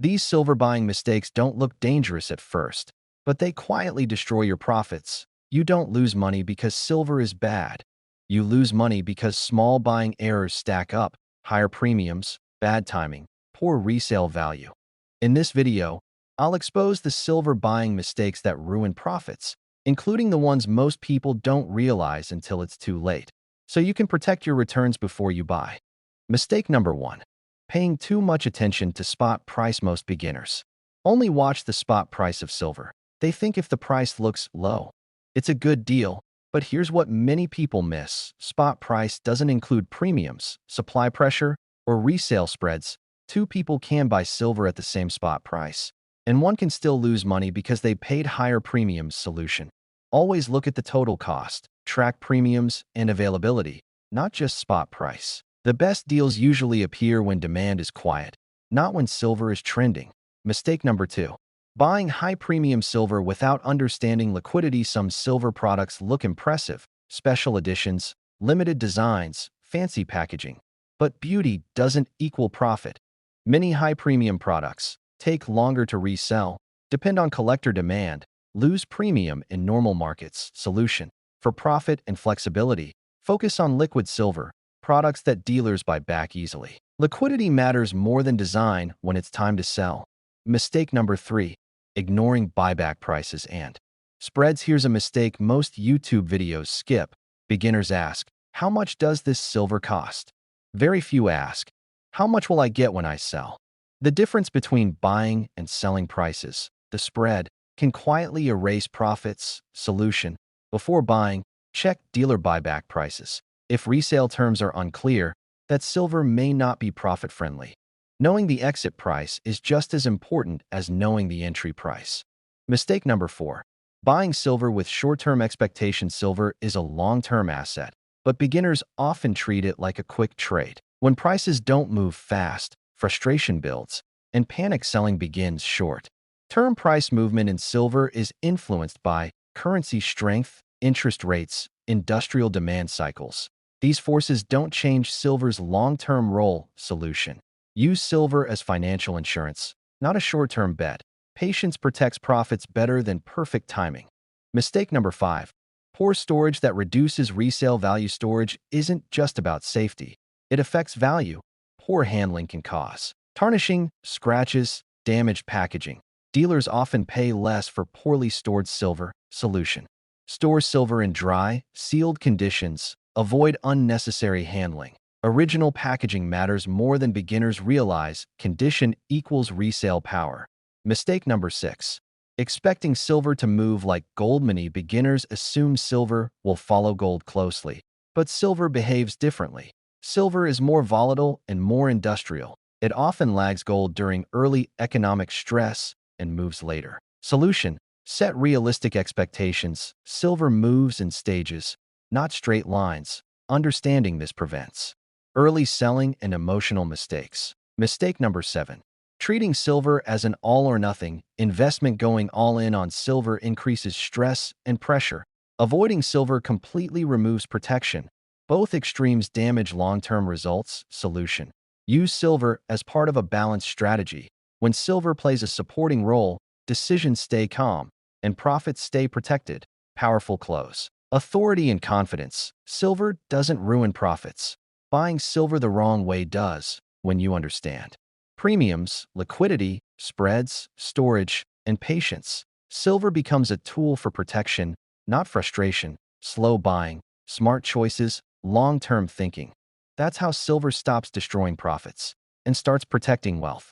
These silver buying mistakes don't look dangerous at first, but they quietly destroy your profits. You don't lose money because silver is bad. You lose money because small buying errors stack up: higher premiums, bad timing, poor resale value. In this video, I'll expose the silver buying mistakes that ruin profits, including the ones most people don't realize until it's too late, so you can protect your returns before you buy. Mistake number 1. Paying too much attention to spot price. Most beginners only watch the spot price of silver. They think if the price looks low, it's a good deal. But here's what many people miss: spot price doesn't include premiums, supply pressure, or resale spreads. Two people can buy silver at the same spot price, and one can still lose money because they paid higher premiums. Solution: always look at the total cost. Track premiums and availability, not just spot price. The best deals usually appear when demand is quiet, not when silver is trending. Mistake number 2. Buying high premium silver without understanding liquidity. Some silver products look impressive: special editions, limited designs, fancy packaging. But beauty doesn't equal profit. Many high premium products take longer to resell, depend on collector demand, lose premium in normal markets. Solution: for profit and flexibility, focus on liquid silver, products that dealers buy back easily. Liquidity matters more than design when it's time to sell. Mistake number 3. Ignoring buyback prices and spreads. Here's a mistake most YouTube videos skip. Beginners ask, "How much does this silver cost?" Very few ask, "How much will I get when I sell?" The difference between buying and selling prices, the spread, can quietly erase profits. Solution: before buying, check dealer buyback prices. If resale terms are unclear, that silver may not be profit-friendly. Knowing the exit price is just as important as knowing the entry price. Mistake number 4. Buying silver with short-term expectations. Silver is a long-term asset, but beginners often treat it like a quick trade. When prices don't move fast, frustration builds, and panic selling begins. Short-term price movement in silver is influenced by currency strength, interest rates, industrial demand cycles. These forces don't change silver's long-term role. Solution: use silver as financial insurance, not a short-term bet. Patience protects profits better than perfect timing. Mistake number 5. Poor storage that reduces resale value. Storage isn't just about safety. It affects value. Poor handling can cause tarnishing, scratches, damaged packaging. Dealers often pay less for poorly stored silver. Solution: store silver in dry, sealed conditions. Avoid unnecessary handling. Original packaging matters more than beginners realize. Condition equals resale power. Mistake number 6. Expecting silver to move like gold. Many beginners assume silver will follow gold closely, but silver behaves differently. Silver is more volatile and more industrial. It often lags gold during early economic stress and moves later. Solution: set realistic expectations. Silver moves in stages, not straight lines. Understanding this prevents early selling and emotional mistakes. Mistake number 7. Treating silver as an all-or-nothing investment. Going all in on silver increases stress and pressure. Avoiding silver completely removes protection. Both extremes damage long-term results. Solution: use silver as part of a balanced strategy. When silver plays a supporting role, decisions stay calm, and profits stay protected. Powerful close. Authority and confidence. Silver doesn't ruin profits. Buying silver the wrong way does. When you understand premiums, liquidity, spreads, storage, and patience, silver becomes a tool for protection, not frustration. Slow buying, smart choices, long-term thinking. That's how silver stops destroying profits and starts protecting wealth.